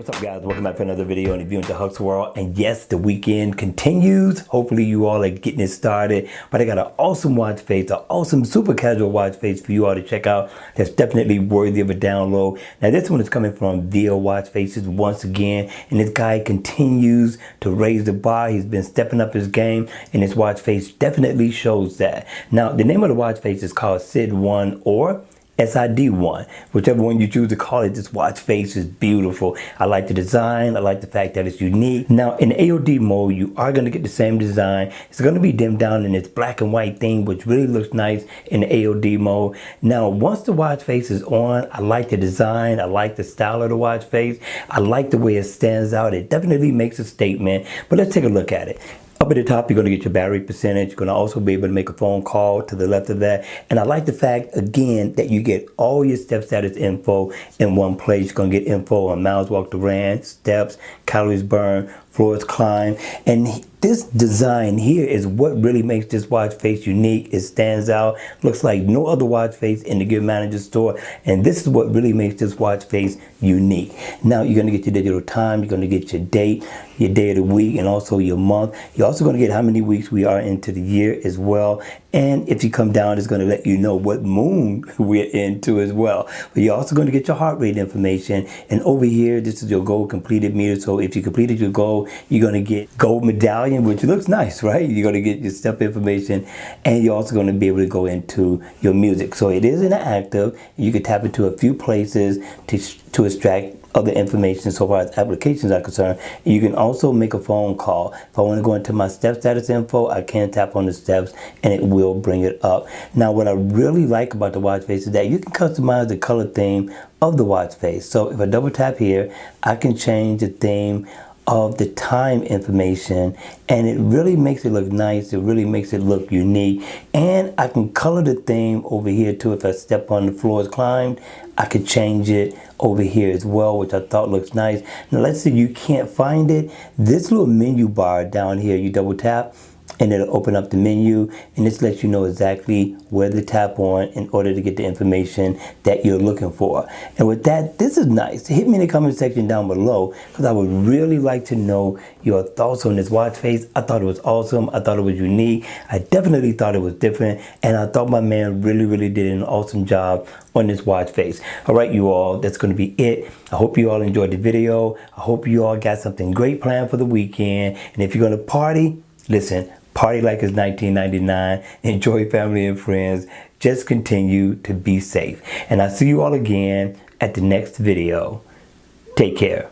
What's up, guys? Welcome back for another video in the View into Huck's World. And yes, the weekend continues. Hopefully you all are getting it started. But I got an awesome watch face, an awesome super casual watch face for you all to check out. That's definitely worthy of a download. Now this one is coming from VO Watch Faces once again. And this guy continues to raise the bar. He's been stepping up his game. And this watch face definitely shows that. Now the name of the watch face is called SID1 or SID1, whichever one you choose to call it. This watch face is beautiful. I like the design. I like the fact that it's unique. Now in AOD mode, you are going to get the same design. It's going to be dimmed down in this black and white theme, which really looks nice in the AOD mode. Now once the watch face is on, I like the design. I like the style of the watch face. I like the way it stands out. It definitely makes a statement. But let's take a look at it. Up at the top, you're going to get your battery percentage. You're going to also be able to make a phone call to the left of that. And I like the fact, again, that you get all your step status info in one place. You're going to get info on miles walked or ran, steps, calories burned, floors climbed. And this design here is what really makes this watch face unique. It stands out. Looks like no other watch face in the Gear Manager store. And this is what really makes this watch face unique. Now you're going to get your digital time. You're going to get your date, your day of the week, and also your month. You're also going to get how many weeks we are into the year as well. And if you come down, it's going to let you know what moon we're into as well. But you're also going to get your heart rate information. And over here, this is your goal completed meter. So if you completed your goal, you're going to get gold medallion, which looks nice, right? You're going to get your step information, and you're also going to be able to go into your music. So it is interactive. You can tap into a few places to extract other information so far as applications are concerned. You can also make a phone call. If I want to go into my step status info, I can tap on the steps and it will bring it up. Now what I really like about the watch face is that you can customize the color theme of the watch face. So if I double tap here, I can change the theme of the time information, and it really makes it look nice. It really makes it look unique. And I can color the theme over here too. If I step on the floors climbed, I could change it over here as well, which I thought looks nice. Now let's say you can't find it. This little menu bar down here, you double tap and it'll open up the menu, and this lets you know exactly where to tap on in order to get the information that you're looking for. And with that, this is nice. Hit me in the comment section down below, because I would really like to know your thoughts on this watch face. I thought it was awesome. I thought it was unique. I definitely thought it was different, and I thought my man really did an awesome job on this watch face. All right, you all, that's going to be it. I hope you all enjoyed the video. I hope you all got something great planned for the weekend. And if you're going to party, listen, party like it's 1999. Enjoy family and friends. Just continue to be safe. And I'll see you all again at the next video. Take care.